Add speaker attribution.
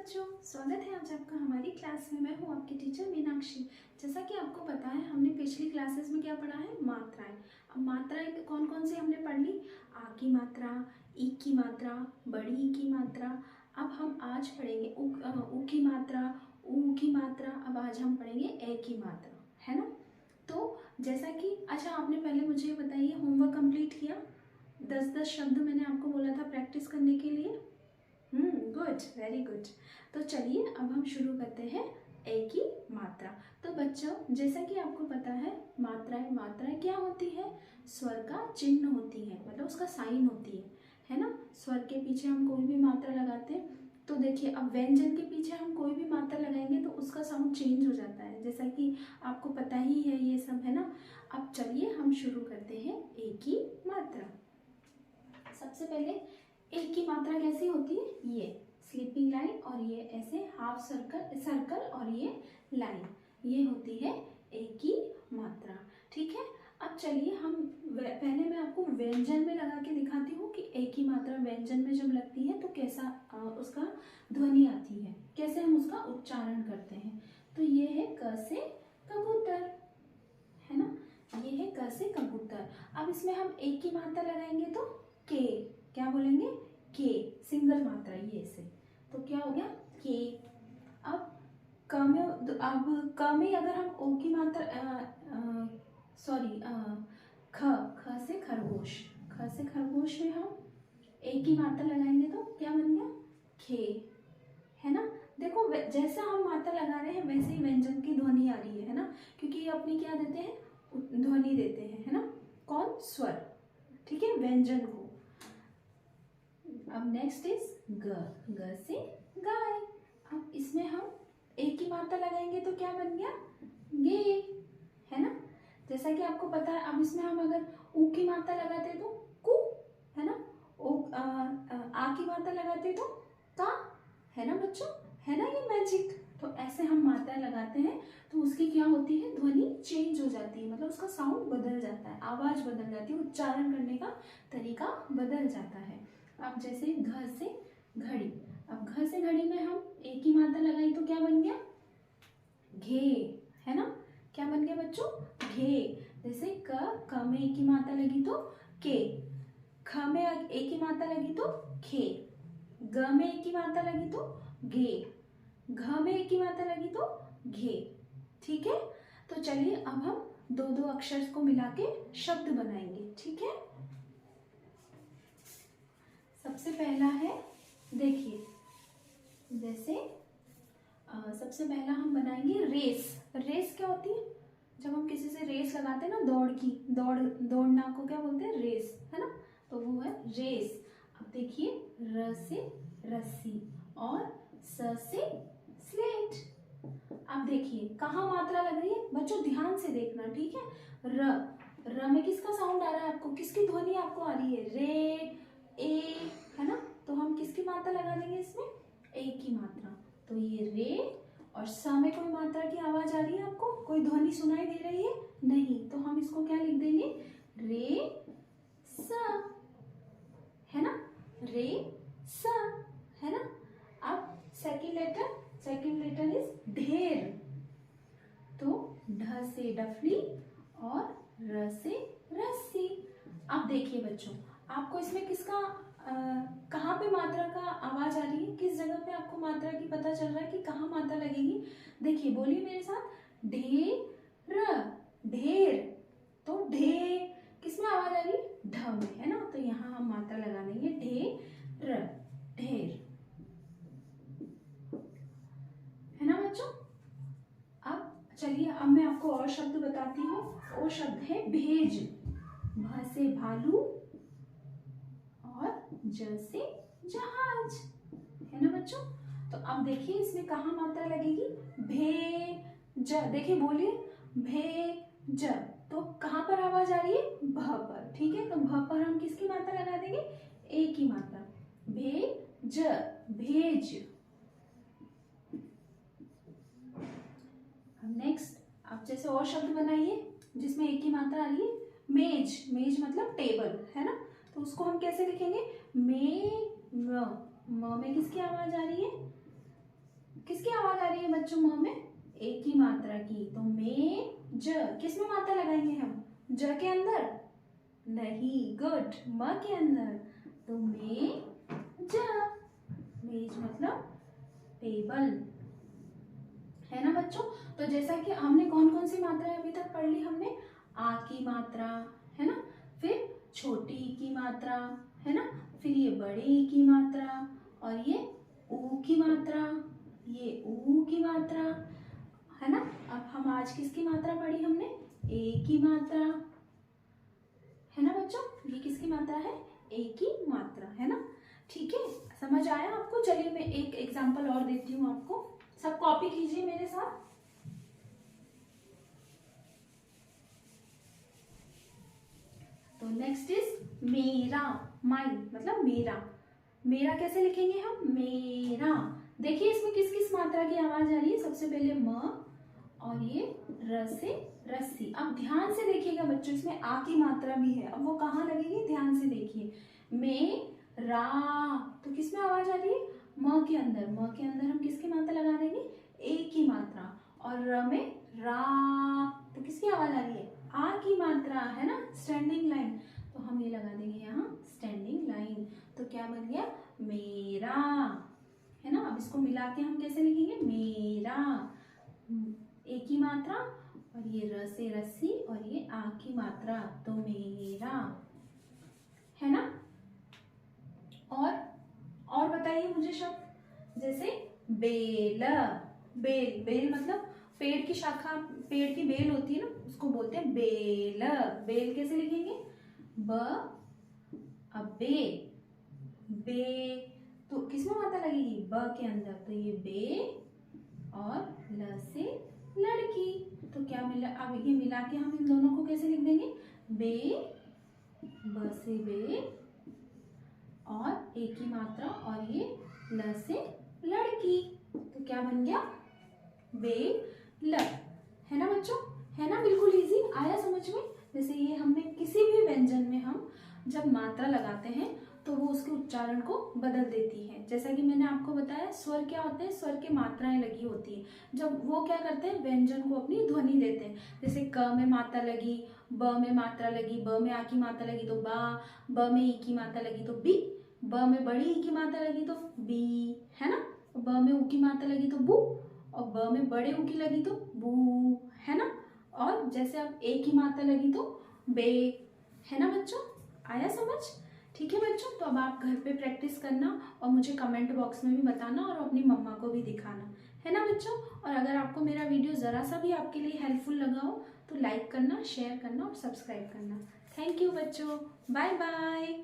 Speaker 1: बच्चों, स्वागत है आज आपका हमारी क्लास में। मैं हूँ आपकी टीचर मीनाक्षी। जैसा कि आपको पता है, हमने पिछली क्लासेस में क्या पढ़ा है, मात्राएं। अब मात्राएं कौन कौन सी हमने पढ़ ली, आ की मात्रा, ई की मात्रा, बड़ी ई की मात्रा। अब हम आज पढ़ेंगे उ की मात्रा, ऊ की मात्रा। अब आज हम पढ़ेंगे ए की मात्रा, है ना। तो जैसा कि अच्छा, आपने पहले मुझे बताइए, होमवर्क कंप्लीट किया? 10-10 शब्द मैंने आपको बोला था प्रैक्टिस करने के लिए। Good, very good. तो चलिए अब हम शुरू करते हैं ए की मात्रा। तो बच्चों, जैसा कि आपको पता है, मात्राएं मात्राएं क्या होती है, स्वर का चिन्ह होती है, मतलब उसका साइन होती है ना। स्वर के पीछे हम कोई भी मात्रा लगाते हैं तो देखिए, अब व्यंजन के पीछे हम कोई भी मात्रा लगाएंगे तो उसका साउंड चेंज हो जाता है, जैसा कि आपको पता ही है ये सब, है ना। अब चलिए हम शुरू करते हैं ए की मात्रा। सबसे पहले ए की मात्रा कैसी होती है, ये स्लीपिंग लाइन और ये ऐसे हाफ सर्कल और ये लाइन, ये होती है ए की मात्रा। ठीक है। अब चलिए हम पहले मैं आपको व्यंजन में लगा के दिखाती हूँ कि ए की मात्रा व्यंजन में जब लगती है तो कैसा उसका ध्वनि आती है, कैसे हम उसका उच्चारण करते हैं। तो ये है क से कबूतर, है ना, ये है क से कबूतर। अब इसमें हम ए की मात्रा लगाएंगे तो के, क्या बोलेंगे, के, सिंगल मात्रा ये से, तो क्या हो गया के। अब क में, अब क में अगर हम ओ की मात्रा सॉरी ख से खरगोश, ख से खरगोश में हम ए की मात्रा लगाएंगे तो क्या बन गया, खे, है ना। देखो जैसा हम मात्रा लगा रहे हैं वैसे ही व्यंजन की ध्वनि आ रही है ना, क्योंकि ये अपनी क्या देते हैं, ध्वनि देते हैं, है ना, कौन, स्वर। ठीक है, व्यंजन को। अब नेक्स्ट इज ग, ग से गाय। अब इसमें हम ए की मात्रा लगाएंगे तो क्या बन गया, गे, है ना। जैसा कि आपको पता है, अब इसमें हम अगर ऊ की मात्रा लगाते तो कु, है ना, आ की मात्रा लगाते तो का, है ना बच्चों, है ना, ये मैजिक। तो ऐसे हम मात्राएं लगाते हैं तो उसकी क्या होती है, ध्वनि चेंज हो जाती है, मतलब उसका साउंड बदल जाता है, आवाज बदल जाती है, उच्चारण करने का तरीका बदल जाता है। अब जैसे घ से घड़ी, अब घ से घड़ी में हम ए की मात्रा लगाई तो क्या बन गया, घे, है ना, क्या बन गया बच्चों, घे। जैसे क में ए की मात्रा लगी तो के, ख में ए की मात्रा लगी तो खे, ग में ए की मात्रा लगी तो घे, घ में ए की मात्रा लगी तो घे। ठीक है। तो चलिए अब हम दो दो अक्षर को मिला के शब्द बनाएंगे। ठीक है। सबसे पहला है, देखिए, जैसे सबसे पहला हम बनाएंगे रेस। रेस क्या होती है, जब हम किसी से रेस लगाते हैं ना, दौड़ की, दौड़ना को क्या बोलते हैं, रेस, है ना, तो वो है रेस। अब देखिए, र से रस्सी और स से स्लेट। अब देखिए कहाँ मात्रा लग रही है बच्चों, ध्यान से देखना, ठीक है। र में किसका साउंड आ रहा है आपको, किसकी ध्वनि आपको आ रही है, रे, ए, है ना। तो हम किसकी मात्रा लगा देंगे इसमें, ए की मात्रा। तो ये रे, और सा में कोई मात्रा की आवाज आ रही है आपको, कोई ध्वनि सुनाई दे रही है, नहीं, तो हम इसको क्या लिख देंगे, रे सा, है ना, रे सा, है ना। अब सेकंड लेटर इज ढेर। तो ढ से डफली और र से रस्सी। अब देखिए बच्चों, आपको इसमें किसका कहाँ पे मात्रा का आवाज आ रही है, किस जगह पे आपको मात्रा की पता चल रहा है कि कहाँ मात्रा लगेगी। देखिए, बोलिए मेरे साथ, ढेर, ढेर। तो ढे किसमें आवाज आ रही है, ढ में, है ना। तो यहाँ हम मात्रा लगा देंगे ढेर, ढेर, है ना बच्चों। अब चलिए, अब मैं आपको और शब्द बताती हूँ। वो शब्द है भेज। भ से भालू और ज से जहाज, है ना बच्चों। तो अब देखिए इसमें कहाँ मात्रा लगेगी, भेज। देखिए, बोलिए, भेज। तो कहाँ पर आवाज आ रही है, भ पर, ठीक है। तो भ पर हम किसकी मात्रा लगा देंगे, ए की मात्रा, भेज, भेज। अब नेक्स्ट आप जैसे और शब्द बनाइए जिसमें एक ही मात्रा आ रही है, मेज। मेज मतलब टेबल, है ना। तो उसको हम कैसे लिखेंगे, मे, म में किसकी आवाज आ रही है, किसकी आवाज आ रही है बच्चों मुंह में? ए की मात्रा की। तो मे ज, किस में मात्रा लगाएंगे हम? ज के अंदर नहीं, गुड, म के अंदर। तो मे ज, मेज मतलब टेबल, है ना बच्चों। तो जैसा कि हमने कौन कौन सी मात्राएं अभी तक पढ़ ली हमने? आ की मात्रा, है ना, फिर छोटी ई की मात्रा, है ना, फिर ये बड़े ई की मात्रा, और ये ऊ की मात्रा, ये ऊ की मात्रा, है ना। अब हम आज किसकी मात्रा पढ़ी हमने? ए की मात्रा, है ना बच्चों। ये किसकी मात्रा है? ए की मात्रा, है ना। ठीक है, समझ आया आपको? चलिए मैं एक एग्जांपल और देती हूँ आपको। सब कॉपी कीजिए मेरे साथ। तो नेक्स्ट इज मेरा, माई मतलब मेरा। मेरा कैसे लिखेंगे हम? मेरा। देखिए इसमें किस किस मात्रा की आवाज आ रही है? सबसे पहले म, और ये र से रस्सी। अब ध्यान से देखिएगा बच्चों, इसमें आ की मात्रा भी है। अब वो कहाँ लगेगी? ध्यान से देखिए। मेरा, तो किस में आवाज आ रही है? म के अंदर। म के अंदर हम किसकी मात्रा लगा देंगे? ए की मात्रा। और र में रा, तो किसकी आवाज आ रही है? आ की मात्रा, है ना, स्टैंडिंग लाइन। तो हम ये लगा देंगे यहाँ स्टैंडिंग लाइन। तो क्या बन गया? मेरा, है ना। अब इसको मिला के हम कैसे लिखेंगे? मेरा, ए की मात्रा, और ये र से रस्सी, और ये आ की मात्रा, तो मेरा, है ना। और बताइए मुझे शब्द, जैसे बेल। बेल, बेल मतलब पेड़ की शाखा, पेड़ की बेल होती है ना, उसको बोलते हैं बेल। बेल कैसे लिखेंगे? ब, अब बे, बे, तो किसमें मात्रा लगेगी? ब के अंदर। तो ये बे, और ल से लड़की। तो क्या मिला? अब ये मिला के हम इन दोनों को कैसे लिख देंगे? बे, ब से बे, और ए की मात्रा, और ये ल से लड़की। तो क्या बन गया? बेल, है ना बच्चों, है ना। बिल्कुल इजी, आया समझ में। जैसे ये हमने किसी भी व्यंजन में हम जब मात्रा लगाते हैं तो वो उसके उच्चारण को बदल देती है। जैसा कि मैंने आपको बताया, स्वर क्या होते हैं? स्वर के मात्राएं लगी होती है, जब वो क्या करते हैं? व्यंजन को अपनी ध्वनि देते हैं। जैसे क में मात्रा लगी, ब में मात्रा लगी, ब में आ की मात्रा लगी तो बा, ब में ई की मात्रा लगी तो बी, ब में बड़ी ई की मात्रा लगी तो बी, है ना। ब में ऊ की मात्रा लगी तो बू, और ब में बड़े ऊ की लगी तो बू, है ना। और जैसे अब ए की मात्रा लगी तो बे, है ना बच्चों। आया समझ? ठीक है बच्चों, तो अब आप घर पे प्रैक्टिस करना और मुझे कमेंट बॉक्स में भी बताना, और अपनी मम्मा को भी दिखाना, है ना बच्चों। और अगर आपको मेरा वीडियो ज़रा सा भी आपके लिए हेल्पफुल लगा हो तो लाइक करना, शेयर करना और सब्सक्राइब करना। थैंक यू बच्चों, बाय बाय।